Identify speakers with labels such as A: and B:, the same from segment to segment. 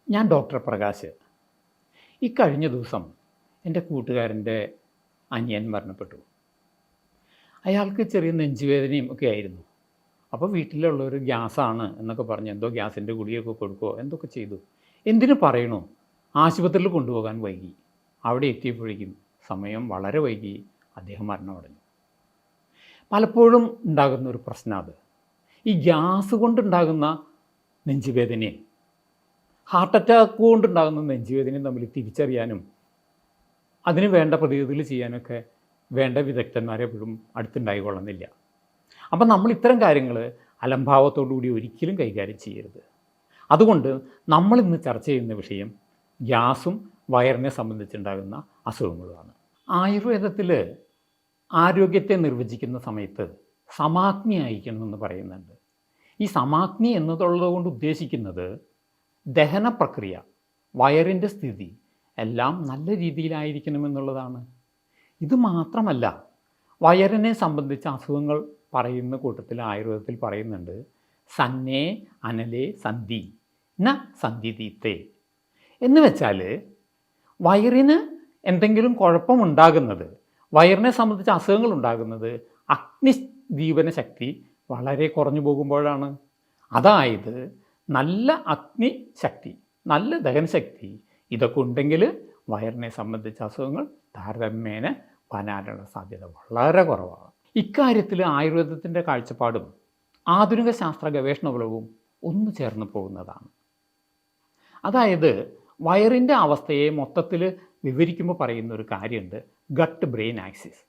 A: ഞാൻ ഡോക്ടർ പ്രകാശ്. കഴിഞ്ഞ ദിവസം എൻ്റെ കൂട്ടുകാരൻ്റെ അനിയൻ മരണപ്പെട്ടു. അയാൾക്ക് ചെറിയ നെഞ്ചുവേദനയും ഒക്കെ ആയിരുന്നു. അപ്പോൾ വീട്ടിലുള്ളൊരു ഗ്യാസാണ് എന്നൊക്കെ പറഞ്ഞ് എന്തോ ഗ്യാസിൻ്റെ ഗുളികയൊക്കെ കൊടുക്കുകയോ എന്തൊക്കെ ചെയ്തു. എന്തിനു പറയണോ, ആശുപത്രിയിൽ കൊണ്ടുപോകാൻ വൈകി. അവിടെ എത്തിയപ്പോഴേക്കും സമയം വളരെ വൈകി. അദ്ദേഹം മരണമടഞ്ഞു. പലപ്പോഴും ഉണ്ടാകുന്ന ഒരു പ്രശ്നം അത് ഈ ഗ്യാസ് കൊണ്ടുണ്ടാകുന്ന നെഞ്ചുവേദനയും ഹാർട്ട് അറ്റാക്ക് കൊണ്ടുണ്ടാകുന്ന നെഞ്ചുവേദനയും തമ്മിൽ തിരിച്ചറിയാനും അതിന് വേണ്ട പ്രതിവിധികൾ ചെയ്യാനൊക്കെ വേണ്ട വിദഗ്ധന്മാരെ എപ്പോഴും അടുത്തുണ്ടായിക്കൊള്ളുന്നില്ല. അപ്പം നമ്മൾ ഇത്തരം കാര്യങ്ങൾ അലംഭാവത്തോടുകൂടി ഒരിക്കലും കൈകാര്യം ചെയ്യരുത്. അതുകൊണ്ട് നമ്മൾ ഇന്ന് ചർച്ച ചെയ്യുന്ന വിഷയം ഗ്യാസും വയറിനെ സംബന്ധിച്ചുണ്ടാകുന്ന അസുഖങ്ങളുമാണ്. ആയുർവേദത്തിൽ ആരോഗ്യത്തെ നിർവചിക്കുന്ന സമയത്ത് സമാഗ്നി ആയിരിക്കണമെന്ന് പറയുന്നുണ്ട്. ഈ സമാഗ്നി എന്നതുള്ളതുകൊണ്ട് ഉദ്ദേശിക്കുന്നത് ദഹന പ്രക്രിയ, വയറിൻ്റെ സ്ഥിതി എല്ലാം നല്ല രീതിയിലായിരിക്കണമെന്നുള്ളതാണ്. ഇത് മാത്രമല്ല, വയറിനെ സംബന്ധിച്ച അസുഖങ്ങൾ പറയുന്ന കൂട്ടത്തിൽ ആയുർവേദത്തിൽ പറയുന്നുണ്ട് സന്നേ അനലേ സന്ധി ന സന്ധിതീത്തേ എന്ന് വെച്ചാൽ വയറിന് എന്തെങ്കിലും കുഴപ്പമുണ്ടാകുന്നത്, വയറിനെ സംബന്ധിച്ച അസുഖങ്ങൾ ഉണ്ടാകുന്നത് അഗ്നിദീപന ശക്തി വളരെ കുറഞ്ഞു പോകുമ്പോഴാണ്. അതായത് നല്ല അഗ്നിശക്തി, നല്ല ദഹനശക്തി ഇതൊക്കെ ഉണ്ടെങ്കിൽ വയറിനെ സംബന്ധിച്ച അസുഖങ്ങൾ താരതമ്യേന വരാനുള്ള സാധ്യത വളരെ കുറവാണ്. ഇക്കാര്യത്തിൽ ആയുർവേദത്തിൻ്റെ കാഴ്ചപ്പാടും ആധുനിക ശാസ്ത്ര ഗവേഷണപരവും ഒന്നു ചേർന്ന് പോകുന്നതാണ്. അതായത് വയറിൻ്റെ അവസ്ഥയെ മൊത്തത്തിൽ വിവരിക്കുമ്പോൾ പറയുന്ന ഒരു കാര്യമുണ്ട്, ഗട്ട് ബ്രെയിൻ ആക്സിസ്.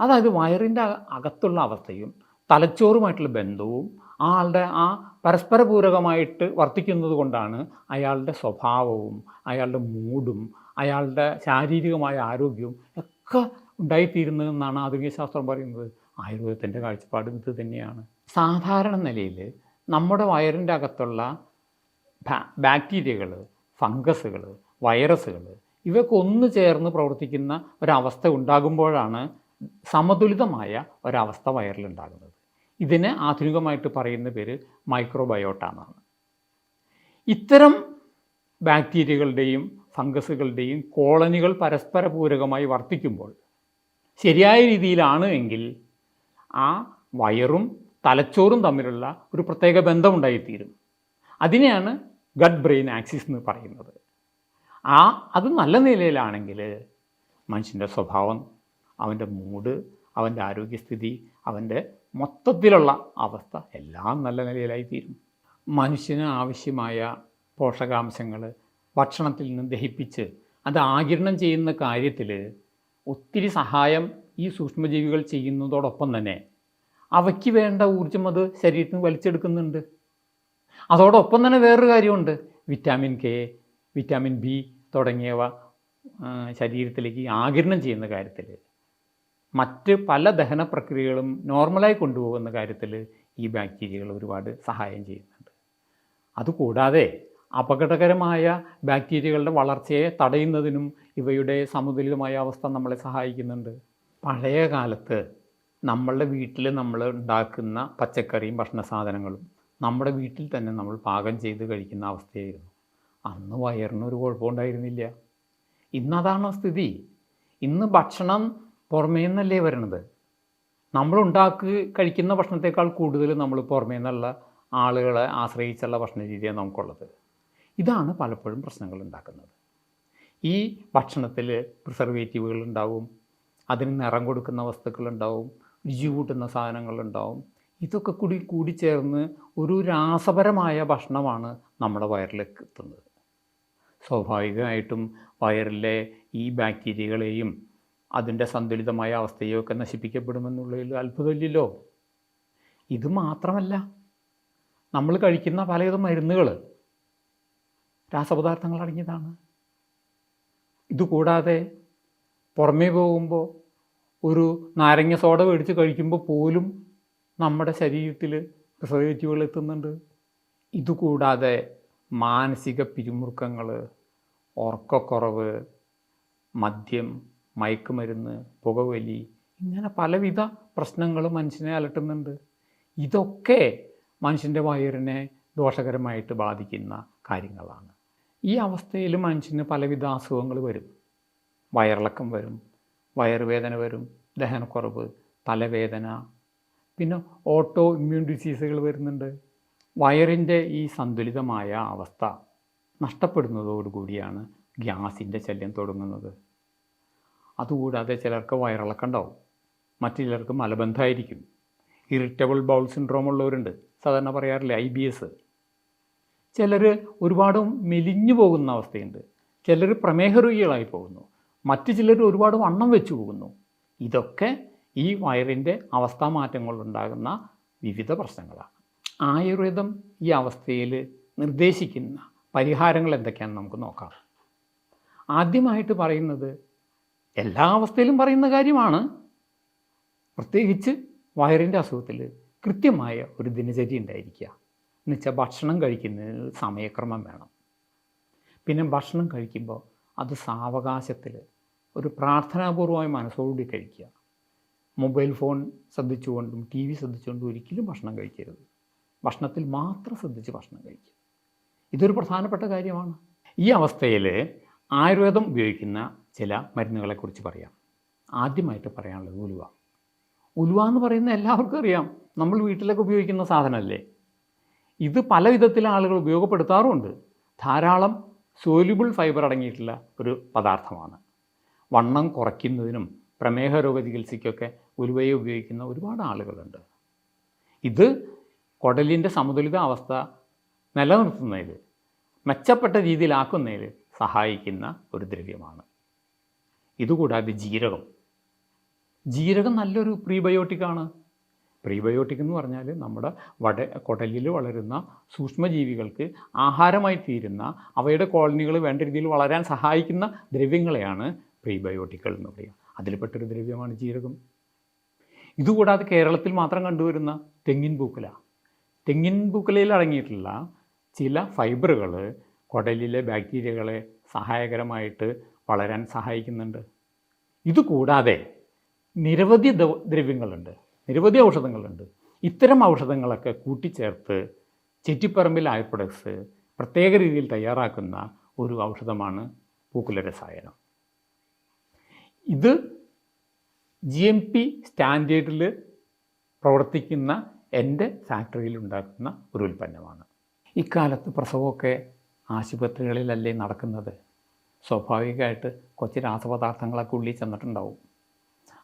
A: അതായത് വയറിൻ്റെ അകത്തുള്ള അവസ്ഥയും തലച്ചോറുമായിട്ടുള്ള ബന്ധവും ആളുടെ പരസ്പരപൂരകമായിട്ട് വർത്തിക്കുന്നത് കൊണ്ടാണ് അയാളുടെ സ്വഭാവവും അയാളുടെ മൂഡും അയാളുടെ ശാരീരികമായ ആരോഗ്യവും ഒക്കെ ഉണ്ടായിത്തീരുന്നതെന്നാണ് ആധുനിക ശാസ്ത്രം പറയുന്നത്. ആയുർവേദത്തിൻ്റെ കാഴ്ചപ്പാടും ഇത് തന്നെയാണ്. സാധാരണ നിലയിൽ നമ്മുടെ വയറിൻ്റെ അകത്തുള്ള ബാക്ടീരിയകൾ, ഫംഗസുകൾ, വൈറസുകൾ ഇവയൊക്കെ ഒന്ന് ചേർന്ന് പ്രവർത്തിക്കുന്ന ഒരവസ്ഥ ഉണ്ടാകുമ്പോഴാണ് സമതുലിതമായ ഒരവസ്ഥ വയറിലുണ്ടാകുന്നത്. ഇതിന് ആധുനികമായിട്ട് പറയുന്ന പേര് മൈക്രോബയോട്ട എന്നാണ്. ഇത്തരം ബാക്ടീരിയകളുടെയും ഫംഗസുകളുടെയും കോളനികൾ പരസ്പര പൂരകമായി വർത്തിക്കുമ്പോൾ ശരിയായ രീതിയിലാണ് എങ്കിൽ ആ വയറും തലച്ചോറും തമ്മിലുള്ള ഒരു പ്രത്യേക ബന്ധമുണ്ടായിത്തീരും. അതിനെയാണ് ഗട്ട് ബ്രെയിൻ ആക്സിസ് എന്ന് പറയുന്നത്. അത് നല്ല നിലയിലാണെങ്കിൽ മനുഷ്യൻ്റെ സ്വഭാവം, അവൻ്റെ മൂഡ്, അവൻ്റെ ആരോഗ്യസ്ഥിതി, അവൻ്റെ മൊത്തത്തിലുള്ള അവസ്ഥ എല്ലാം നല്ല നിലയിലായിത്തീരും. മനുഷ്യന് ആവശ്യമായ പോഷകാംശങ്ങൾ ഭക്ഷണത്തിൽ നിന്ന് ദഹിപ്പിച്ച് അത് ആഗിരണം ചെയ്യുന്ന കാര്യത്തിൽ ഒത്തിരി സഹായം ഈ സൂക്ഷ്മജീവികൾ ചെയ്യുന്നതോടൊപ്പം തന്നെ അവയ്ക്ക് വേണ്ട ഊർജ്ജം അത് ശരീരത്തിൽ നിന്ന് വലിച്ചെടുക്കുന്നുണ്ട്. അതോടൊപ്പം തന്നെ വേറൊരു കാര്യമുണ്ട്, വിറ്റാമിൻ കെ, വിറ്റാമിൻ ബി തുടങ്ങിയവ ശരീരത്തിലേക്ക് ആഗിരണം ചെയ്യുന്ന കാര്യത്തിൽ, മറ്റ് പല ദഹന പ്രക്രിയകളും നോർമലായി കൊണ്ടുപോകുന്ന കാര്യത്തിൽ ഈ ബാക്ടീരിയകൾ ഒരുപാട് സഹായം ചെയ്യുന്നുണ്ട്. അതുകൂടാതെ അപകടകരമായ ബാക്ടീരിയകളുടെ വളർച്ചയെ തടയുന്നതിനും ഇവയുടെ സമതുലിതമായ അവസ്ഥ നമ്മളെ സഹായിക്കുന്നുണ്ട്. പഴയ കാലത്ത് നമ്മളുടെ വീട്ടിൽ നമ്മൾ ഉണ്ടാക്കുന്ന പച്ചക്കറിയും ഭക്ഷണ സാധനങ്ങളും നമ്മുടെ വീട്ടിൽ തന്നെ നമ്മൾ പാകം ചെയ്ത് കഴിക്കുന്ന അവസ്ഥയായിരുന്നു. അന്ന് വയറിനൊരു കുഴപ്പമുണ്ടായിരുന്നില്ല. ഇന്നതാണ് സ്ഥിതി. ഇന്ന് ഭക്ഷണം പുറമേ നിന്നല്ലേ വരണത്. നമ്മളുണ്ടാക്കി കഴിക്കുന്ന ഭക്ഷണത്തേക്കാൾ കൂടുതൽ നമ്മൾ പുറമേ നിന്നുള്ള ആളുകളെ ആശ്രയിച്ചുള്ള ഭക്ഷണ രീതിയാണ് നമുക്കുള്ളത്. ഇതാണ് പലപ്പോഴും പ്രശ്നങ്ങൾ ഉണ്ടാക്കുന്നത്. ഈ ഭക്ഷണത്തിൽ പ്രിസർവേറ്റീവുകൾ ഉണ്ടാവും, അതിന് നിറം കൊടുക്കുന്ന വസ്തുക്കളുണ്ടാവും, രുചി കൂട്ടുന്ന സാധനങ്ങളുണ്ടാവും. ഇതൊക്കെ കൂടിച്ചേർന്ന് ഒരു രാസപരമായ ഭക്ഷണമാണ് നമ്മുടെ വയറിലേക്ക് എത്തുന്നത്. സ്വാഭാവികമായിട്ടും വയറിലെ ഈ ബാക്ടീരിയകളെയും അതിൻ്റെ സന്തുലിതമായ അവസ്ഥയൊക്കെ നശിപ്പിക്കപ്പെടുമെന്നുള്ളതിൽ അത്ഭുതമില്ലല്ലോ. ഇത് മാത്രമല്ല, നമ്മൾ കഴിക്കുന്ന പലവിധ മരുന്നുകൾ രാസപദാർത്ഥങ്ങൾ അടങ്ങിയതാണ്. ഇതുകൂടാതെ പുറമേ പോകുമ്പോൾ ഒരു നാരങ്ങ സോഡ മേടിച്ച് കഴിക്കുമ്പോൾ പോലും നമ്മുടെ ശരീരത്തിൽ പ്രിസർവേറ്റീവുകൾ എത്തുന്നുണ്ട്. ഇതുകൂടാതെ മാനസിക പിരിമുറുക്കങ്ങൾ, ഉറക്കക്കുറവ്, മദ്യം, മയക്കുമരുന്ന്, പുകവലി, ഇങ്ങനെ പലവിധ പ്രശ്നങ്ങൾ മനുഷ്യനെ അലട്ടുന്നുണ്ട്. ഇതൊക്കെ മനുഷ്യൻ്റെ വയറിനെ ദോഷകരമായിട്ട് ബാധിക്കുന്ന കാര്യങ്ങളാണ്. ഈ അവസ്ഥയിൽ മനുഷ്യന് പലവിധ അസുഖങ്ങൾ വരും. വയറിളക്കം വരും, വയറുവേദന വരും, ദഹനക്കുറവ്, തലവേദന, പിന്നെ ഓട്ടോ ഇമ്മ്യൂൺ ഡിസീസുകൾ വരുന്നുണ്ട്. വയറിൻ്റെ ഈ സന്തുലിതമായ അവസ്ഥ നഷ്ടപ്പെടുന്നതോടുകൂടിയാണ് ഗ്യാസിൻ്റെ ശല്യം തുടങ്ങുന്നത്. അതുകൂടാതെ ചിലർക്ക് വയറിളക്കം ഉണ്ടാവും, മറ്റു ചിലർക്ക് മലബന്ധമായിരിക്കും. ഇറിറ്റബിൾ ബൗൾ സിൻഡ്രോം ഉള്ളവരുണ്ട്, സാധാരണ പറയാറില്ലേ IBS. ചിലർ ഒരുപാട് മെലിഞ്ഞു പോകുന്ന അവസ്ഥയുണ്ട്, ചിലർ പ്രമേഹ രോഗികളായി പോകുന്നു, മറ്റു ചിലർ ഒരുപാട് വണ്ണം വെച്ച് പോകുന്നു. ഇതൊക്കെ ഈ വയറിൻ്റെ അവസ്ഥാമാറ്റങ്ങളുണ്ടാകുന്ന വിവിധ പ്രശ്നങ്ങളാണ്. ആയുർവേദം ഈ അവസ്ഥയിൽ നിർദ്ദേശിക്കുന്ന പരിഹാരങ്ങൾ എന്തൊക്കെയാണെന്ന് നമുക്ക് നോക്കാം. ആദ്യമായിട്ട് പറയുന്നത് എല്ലാ അവസ്ഥയിലും പറയുന്ന കാര്യമാണ്, പ്രത്യേകിച്ച് വയറിൻ്റെ അസുഖത്തിൽ കൃത്യമായ ഒരു ദിനചര്യ ഉണ്ടായിരിക്കുക. എന്നുവെച്ചാൽ ഭക്ഷണം കഴിക്കുന്നതിന് സമയക്രമം വേണം. പിന്നെ ഭക്ഷണം കഴിക്കുമ്പോൾ അത് സാവകാശത്തിൽ ഒരു പ്രാർത്ഥനാപൂർവമായ മനസ്സോടുകൂടി കഴിക്കുക. മൊബൈൽ ഫോൺ ശ്രദ്ധിച്ചുകൊണ്ടും TV ശ്രദ്ധിച്ചുകൊണ്ടും ഒരിക്കലും ഭക്ഷണം കഴിക്കരുത്. ഭക്ഷണത്തിൽ മാത്രം ശ്രദ്ധിച്ച് ഭക്ഷണം കഴിക്കുക. ഇതൊരു പ്രധാനപ്പെട്ട കാര്യമാണ്. ഈ അവസ്ഥയിൽ ആയുർവേദം ഉപയോഗിക്കുന്ന ചില മരുന്നുകളെക്കുറിച്ച് പറയാം. ആദ്യമായിട്ട് പറയാനുള്ളത് ഉലുവ. ഉലുവ എന്ന് പറയുന്ന എല്ലാവർക്കും അറിയാം, നമ്മൾ വീട്ടിലൊക്കെ ഉപയോഗിക്കുന്ന സാധനമല്ലേ. ഇത് പല വിധത്തിൽ ആളുകൾ ഉപയോഗപ്പെടുത്താറുമുണ്ട്. ധാരാളം സോല്യൂബിൾ ഫൈബർ അടങ്ങിയിട്ടുള്ള ഒരു പദാർത്ഥമാണ്. വണ്ണം കുറയ്ക്കുന്നതിനും പ്രമേഹ രോഗ ചികിത്സയ്ക്കൊക്കെ ഉലുവയെ ഉപയോഗിക്കുന്ന ഒരുപാട് ആളുകളുണ്ട്. ഇത് കുടലിൻ്റെ സമതുലിത അവസ്ഥ നിലനിർത്തുന്നതിൽ, മെച്ചപ്പെട്ട രീതിയിലാക്കുന്നതിൽ സഹായിക്കുന്ന ഒരു ദ്രവ്യമാണ്. ഇതുകൂടാതെ ജീരകം നല്ലൊരു പ്രീബയോട്ടിക്കാണ്. പ്രീബയോട്ടിക് എന്ന് പറഞ്ഞാൽ നമ്മുടെ കുടലിൽ വളരുന്ന സൂക്ഷ്മജീവികൾക്ക് ആഹാരമായി തീരുന്ന അവയുടെ കോളനികൾ വേണ്ട രീതിയിൽ വളരാൻ സഹായിക്കുന്ന ദ്രവ്യങ്ങളെയാണ് പ്രീബയോട്ടിക്കുകൾ എന്ന് പറയുക. അതിൽപ്പെട്ടൊരു ദ്രവ്യമാണ് ജീരകം. ഇതുകൂടാതെ കേരളത്തിൽ മാത്രം കണ്ടുവരുന്ന തെങ്ങിൻ പൂക്കുലയിൽ അടങ്ങിയിട്ടുള്ള ചില ഫൈബറുകൾ കുടലിലെ ബാക്ടീരിയകളെ സഹായകരമായിട്ട് വളരാൻ സഹായിക്കുന്നുണ്ട്. ഇതുകൂടാതെ നിരവധി ദ്രവ്യങ്ങളുണ്ട്, നിരവധി ഔഷധങ്ങളുണ്ട്. ഇത്തരം ഔഷധങ്ങളൊക്കെ കൂട്ടിച്ചേർത്ത് ചെറ്റിപ്പറമ്പിൽ ആയുർപ്രൊഡക്ട്സ് പ്രത്യേക രീതിയിൽ തയ്യാറാക്കുന്ന ഒരു ഔഷധമാണ് പൂക്കുല രസായനം. ഇത് GMP സ്റ്റാൻഡേർഡിൽ പ്രവർത്തിക്കുന്ന എൻ്റെ ഫാക്ടറിയിൽ ഉണ്ടാക്കുന്ന ഒരു ഉൽപ്പന്നമാണ്. ഇക്കാലത്ത് പ്രസവമൊക്കെ ആശുപത്രികളിലല്ലേ നടക്കുന്നത്. സ്വാഭാവികമായിട്ട് കുറച്ച് രാസപദാർത്ഥങ്ങളൊക്കെ ഉള്ളിൽ ചെന്നിട്ടുണ്ടാവും.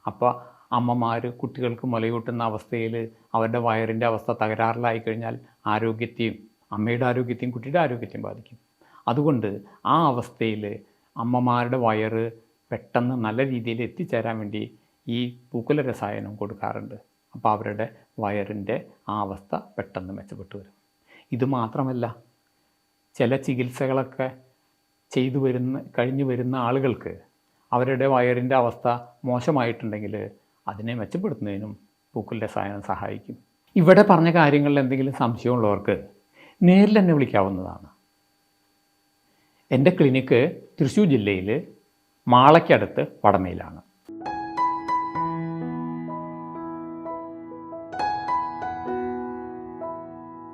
A: അപ്പോൾ അമ്മമാർ കുട്ടികൾക്ക് മുലയൂട്ടുന്ന അവസ്ഥയിൽ അവരുടെ വയറിൻ്റെ അവസ്ഥ തകരാറിലായി കഴിഞ്ഞാൽ ആരോഗ്യത്തെയും, അമ്മയുടെ ആരോഗ്യത്തെയും കുട്ടിയുടെ ആരോഗ്യത്തെയും ബാധിക്കും. അതുകൊണ്ട് ആ അവസ്ഥയിൽ അമ്മമാരുടെ വയറ് പെട്ടെന്ന് നല്ല രീതിയിൽ എത്തിച്ചേരാൻ വേണ്ടി ഈ പൂക്കുല രസായനം കൊടുക്കാറുണ്ട്. അപ്പോൾ അവരുടെ വയറിൻ്റെ ആ അവസ്ഥ പെട്ടെന്ന് മെച്ചപ്പെട്ടു വരും. ഇത് മാത്രമല്ല, ചില ചികിത്സകളൊക്കെ കഴിഞ്ഞു വരുന്ന ആളുകൾക്ക് അവരുടെ വയറിൻ്റെ അവസ്ഥ മോശമായിട്ടുണ്ടെങ്കിൽ അതിനെ മെച്ചപ്പെടുത്തുന്നതിനും പൂക്കുല രസായനം സഹായിക്കും. ഇവിടെ പറഞ്ഞ കാര്യങ്ങളിൽ എന്തെങ്കിലും സംശയമുള്ളവർക്ക് നേരിൽ എന്നെ വിളിക്കാവുന്നതാണ്. എൻ്റെ ക്ലിനിക്ക് തൃശ്ശൂർ ജില്ലയിൽ മാളയ്ക്കടുത്ത് വടമയിലാണ്.